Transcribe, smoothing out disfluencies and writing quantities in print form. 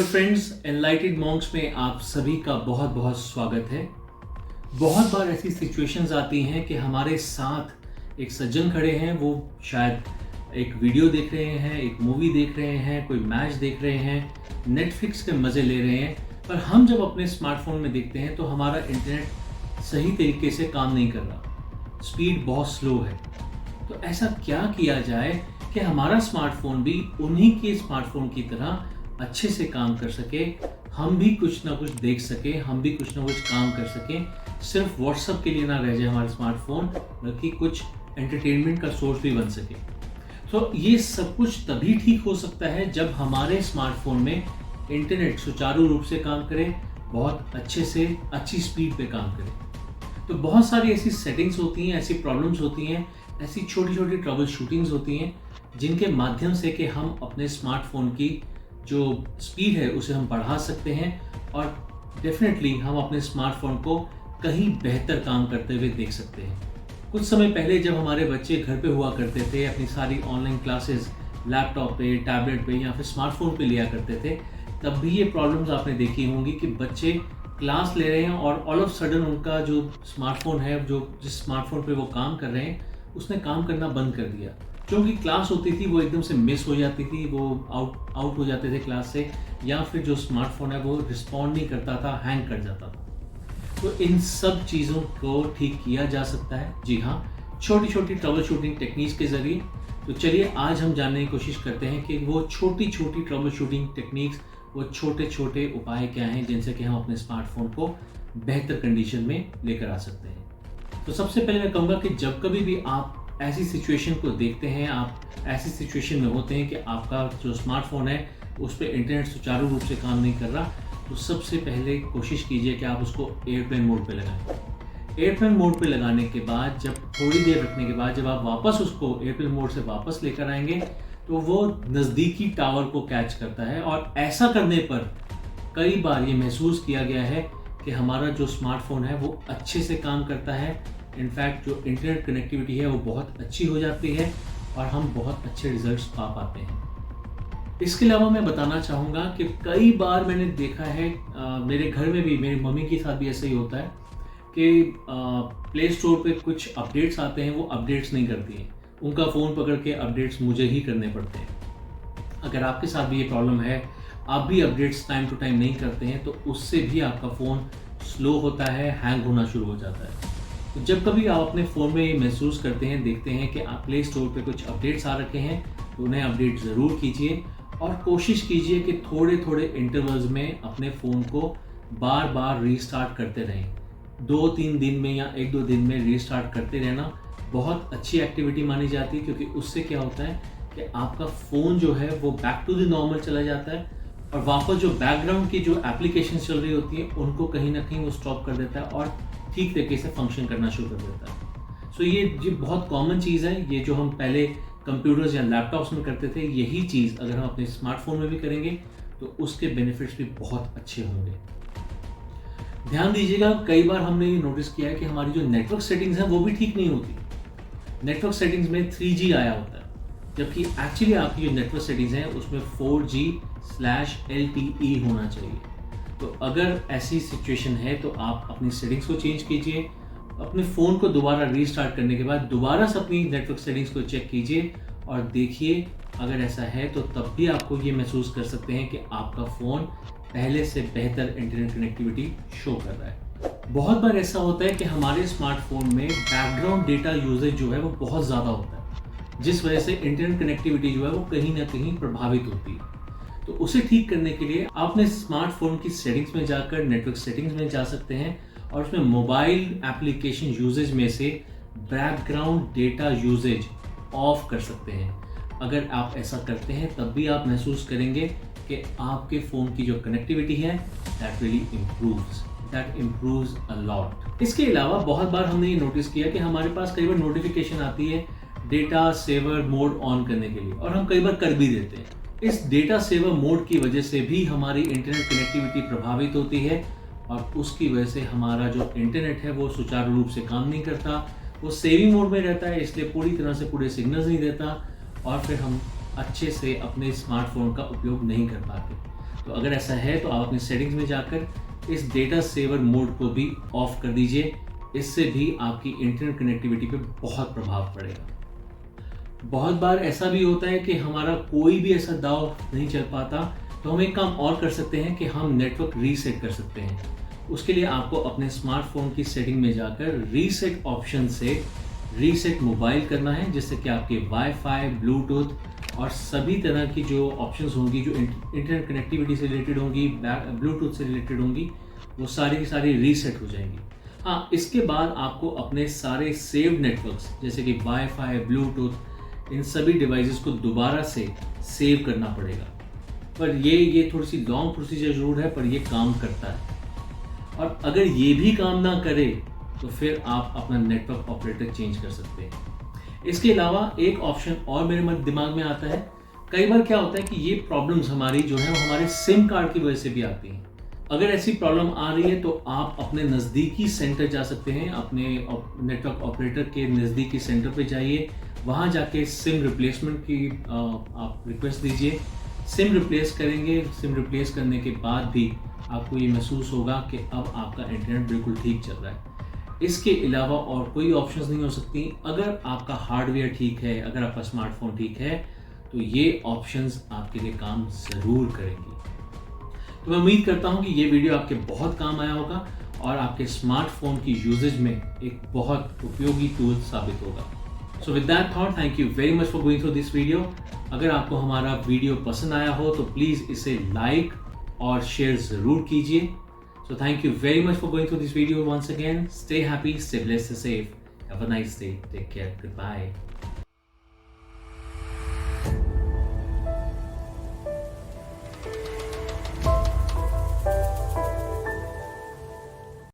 Friends, एनलाइटेड Monks में आप सभी का बहुत बहुत स्वागत है। बहुत बार ऐसी सिचुएशंस आती हैं कि हमारे साथ एक सज्जन खड़े हैं, वो शायद एक वीडियो देख रहे हैं, एक मूवी देख रहे हैं, कोई मैच देख रहे हैं, नेटफ्लिक्स के मज़े ले रहे हैं, पर हम जब अपने स्मार्टफोन में देखते हैं तो हमारा इंटरनेट सही तरीके से काम नहीं कर रहा, स्पीड बहुत स्लो है। तो ऐसा क्या किया जाए कि हमारा स्मार्टफोन भी उन्हीं के स्मार्टफोन की तरह अच्छे से काम कर सके, हम भी कुछ ना कुछ देख सके, हम भी कुछ ना कुछ काम कर सकें, सिर्फ व्हाट्सएप के लिए ना रह जाए हमारा स्मार्टफोन, बल्कि कुछ एंटरटेनमेंट का सोर्स भी बन सके। तो ये सब कुछ तभी ठीक हो सकता है जब हमारे स्मार्टफोन में इंटरनेट सुचारू रूप से काम करे, बहुत अच्छे से अच्छी स्पीड पे काम करे। तो बहुत सारी ऐसी सेटिंग्स होती हैं, ऐसी प्रॉब्लम्स होती हैं, ऐसी छोटी छोटी ट्रबल शूटिंग्स होती हैं जिनके माध्यम से कि हम अपने स्मार्टफोन की जो स्पीड है उसे हम बढ़ा सकते हैं और डेफिनेटली हम अपने स्मार्टफोन को कहीं बेहतर काम करते हुए देख सकते हैं। कुछ समय पहले जब हमारे बच्चे घर पे हुआ करते थे, अपनी सारी ऑनलाइन क्लासेस लैपटॉप पे, टैबलेट पे या फिर स्मार्टफोन पे लिया करते थे, तब भी ये प्रॉब्लम्स आपने देखी होंगी कि बच्चे क्लास ले रहे हैं और ऑल ऑफ सडन उनका जो स्मार्टफोन है, जो जिस स्मार्टफोन पे वो काम कर रहे हैं, उसने काम करना बंद कर दिया। जो उनकी क्लास होती थी वो एकदम से मिस हो जाती थी, वो आउट हो जाते थे क्लास से, या फिर जो स्मार्टफोन है वो रिस्पॉन्ड नहीं करता था, हैंग कर जाता था। तो इन सब चीज़ों को ठीक किया जा सकता है, जी हाँ, छोटी छोटी ट्रबल शूटिंग टेक्निक्स के ज़रिए। तो चलिए आज हम जानने की कोशिश करते हैं कि वो छोटी छोटी ट्रबल शूटिंग टेक्निक्स, वो छोटे छोटे उपाय क्या हैं जिनसे कि हम अपने स्मार्टफोन को बेहतर कंडीशन में लेकर आ सकते हैं। तो सबसे पहले मैं कहूँगा कि जब कभी भी आप ऐसी सिचुएशन को देखते हैं, आप ऐसी सिचुएशन में होते हैं कि आपका जो स्मार्टफोन है उस पर इंटरनेट सुचारू रूप से काम नहीं कर रहा, तो सबसे पहले कोशिश कीजिए कि आप उसको एयरप्लेन मोड पे लगाएं। एयरप्लेन मोड पे लगाने के बाद जब थोड़ी देर रखने के बाद जब आप वापस उसको एयरप्लेन मोड से वापस लेकर आएंगे तो वो नज़दीकी टावर को कैच करता है, और ऐसा करने पर कई बार ये महसूस किया गया है कि हमारा जो स्मार्टफोन है वो अच्छे से काम करता है। इनफैक्ट जो इंटरनेट कनेक्टिविटी है वो बहुत अच्छी हो जाती है और हम बहुत अच्छे रिजल्ट्स पा पाते हैं। इसके अलावा मैं बताना चाहूँगा कि कई बार मैंने देखा है, मेरे घर में भी, मेरी मम्मी के साथ भी ऐसा ही होता है कि प्ले स्टोर पे कुछ अपडेट्स आते हैं, वो अपडेट्स नहीं करती हैं, उनका फ़ोन पकड़ के अपडेट्स मुझे ही करने पड़ते हैं। अगर आपके साथ भी ये प्रॉब्लम है, आप भी अपडेट्स टाइम टू टाइम नहीं करते हैं, तो उससे भी आपका फ़ोन स्लो होता है, हैंग होना शुरू हो जाता है। तो जब कभी आप अपने फ़ोन में ये महसूस करते हैं, देखते हैं कि आप प्ले स्टोर पे कुछ अपडेट्स आ रखे हैं, तो उन्हें अपडेट ज़रूर कीजिए और कोशिश कीजिए कि थोड़े थोड़े इंटरवल्स में अपने फ़ोन को बार बार रीस्टार्ट करते रहें। 2-3 दिन में या 1-2 दिन में रीस्टार्ट करते रहना बहुत अच्छी एक्टिविटी मानी जाती है, क्योंकि उससे क्या होता है कि आपका फ़ोन जो है वो बैक टू द नॉर्मल चला जाता है और वापस जो बैकग्राउंड की जो एप्लीकेशन चल रही होती है उनको कहीं ना कहीं वो स्टॉप कर देता है और ठीक तरीके से फंक्शन करना शुरू कर देता है। सो ये बहुत कॉमन चीज़ है, ये जो हम पहले कंप्यूटर्स या लैपटॉप्स में करते थे, यही चीज़ अगर हम अपने स्मार्टफोन में भी करेंगे तो उसके बेनिफिट्स भी बहुत अच्छे होंगे। ध्यान दीजिएगा, कई बार हमने ये नोटिस किया है कि हमारी जो नेटवर्क सेटिंग्स हैं वो भी ठीक नहीं होती। नेटवर्क सेटिंग्स में 3G आया होता है, जबकि एक्चुअली आपकी जो नेटवर्क सेटिंग्स हैं उसमें 4G/LTE होना चाहिए। तो अगर ऐसी सिचुएशन है तो आप अपनी सेटिंग्स को चेंज कीजिए, अपने फ़ोन को दोबारा रीस्टार्ट करने के बाद दोबारा से अपनी नेटवर्क सेटिंग्स को चेक कीजिए और देखिए, अगर ऐसा है तो तब भी आपको ये महसूस कर सकते हैं कि आपका फ़ोन पहले से बेहतर इंटरनेट कनेक्टिविटी शो कर रहा है। बहुत बार ऐसा होता है कि हमारे स्मार्टफोन में बैकग्राउंड डेटा यूजेज जो है वो बहुत ज़्यादा होता है, जिस वजह से इंटरनेट कनेक्टिविटी जो है वो कहीं ना कहीं प्रभावित होती है। तो उसे ठीक करने के लिए आप अपने स्मार्टफोन की सेटिंग्स में जाकर नेटवर्क सेटिंग्स में जा सकते हैं और उसमें मोबाइल एप्लीकेशन यूजेज में से बैकग्राउंड डेटा यूजेज ऑफ कर सकते हैं। अगर आप ऐसा करते हैं तब भी आप महसूस करेंगे कि आपके फ़ोन की जो कनेक्टिविटी है that really improves a lot. इसके अलावा बहुत बार हमने ये नोटिस किया कि हमारे पास कई बार नोटिफिकेशन आती है डेटा सेवर मोड ऑन करने के लिए, और हम कई बार कर भी देते हैं। इस डेटा सेवर मोड की वजह से भी हमारी इंटरनेट कनेक्टिविटी प्रभावित होती है और उसकी वजह से हमारा जो इंटरनेट है वो सुचारू रूप से काम नहीं करता, वो सेविंग मोड में रहता है, इसलिए पूरी तरह से पूरे सिग्नल्स नहीं देता और फिर हम अच्छे से अपने स्मार्टफोन का उपयोग नहीं कर पाते। तो अगर ऐसा है तो आप अपनी सेटिंग्स में जाकर इस डेटा सेवर मोड को भी ऑफ कर दीजिए। इससे भी आपकी इंटरनेट कनेक्टिविटी पे बहुत प्रभाव पड़ेगा। बहुत बार ऐसा भी होता है कि हमारा कोई भी ऐसा दाव नहीं चल पाता, तो हम एक काम और कर सकते हैं कि हम नेटवर्क रीसेट कर सकते हैं। उसके लिए आपको अपने स्मार्टफोन की सेटिंग में जाकर रीसेट ऑप्शन से रीसेट मोबाइल करना है, जिससे कि आपके वाईफाई, ब्लूटूथ और सभी तरह की जो ऑप्शंस होंगी, जो इंटरनेट कनेक्टिविटी से रिलेटेड होंगी, ब्लूटूथ से रिलेटेड होंगी, वो सारी की सारी रीसेट हो जाएंगी। हाँ, इसके बाद आपको अपने सारे सेव्ड नेटवर्क्स जैसे कि वाईफाई, ब्लूटूथ, इन सभी डिवाइसेस को दोबारा से सेव करना पड़ेगा। पर ये थोड़ी सी लॉन्ग प्रोसीजर जरूर है, पर ये काम करता है। और अगर ये भी काम ना करे तो फिर आप अपना नेटवर्क ऑपरेटर चेंज कर सकते हैं। इसके अलावा एक ऑप्शन और मेरे दिमाग में आता है। कई बार क्या होता है कि ये प्रॉब्लम्स हमारी जो है वो हमारे सिम कार्ड की वजह से भी आती हैं। अगर ऐसी प्रॉब्लम आ रही है तो आप अपने नज़दीकी सेंटर जा सकते हैं, अपने नेटवर्क ऑपरेटर के नज़दीकी सेंटर पे जाइए, वहाँ जाके सिम रिप्लेसमेंट की आप रिक्वेस्ट दीजिए। सिम रिप्लेस करेंगे, सिम रिप्लेस करने के बाद भी आपको ये महसूस होगा कि अब आपका इंटरनेट बिल्कुल ठीक चल रहा है। इसके अलावा और कोई ऑप्शंस नहीं हो सकती। अगर आपका हार्डवेयर ठीक है, अगर आपका स्मार्टफोन ठीक है, तो ये ऑप्शंस आपके लिए काम ज़रूर करेंगी। तो मैं उम्मीद करता हूँ कि ये वीडियो आपके बहुत काम आया होगा और आपके स्मार्टफोन की यूजेज में एक बहुत उपयोगी टूल साबित होगा। So with that thought, thank you very much for going through this video. अगर आपको हमारा वीडियो पसंद आया हो तो प्लीज़ इसे लाइक और शेयर ज़रूर कीजिए। So thank you very much for going through this video once again. Stay happy, stay blessed, stay safe, have a nice day, take care, good bye.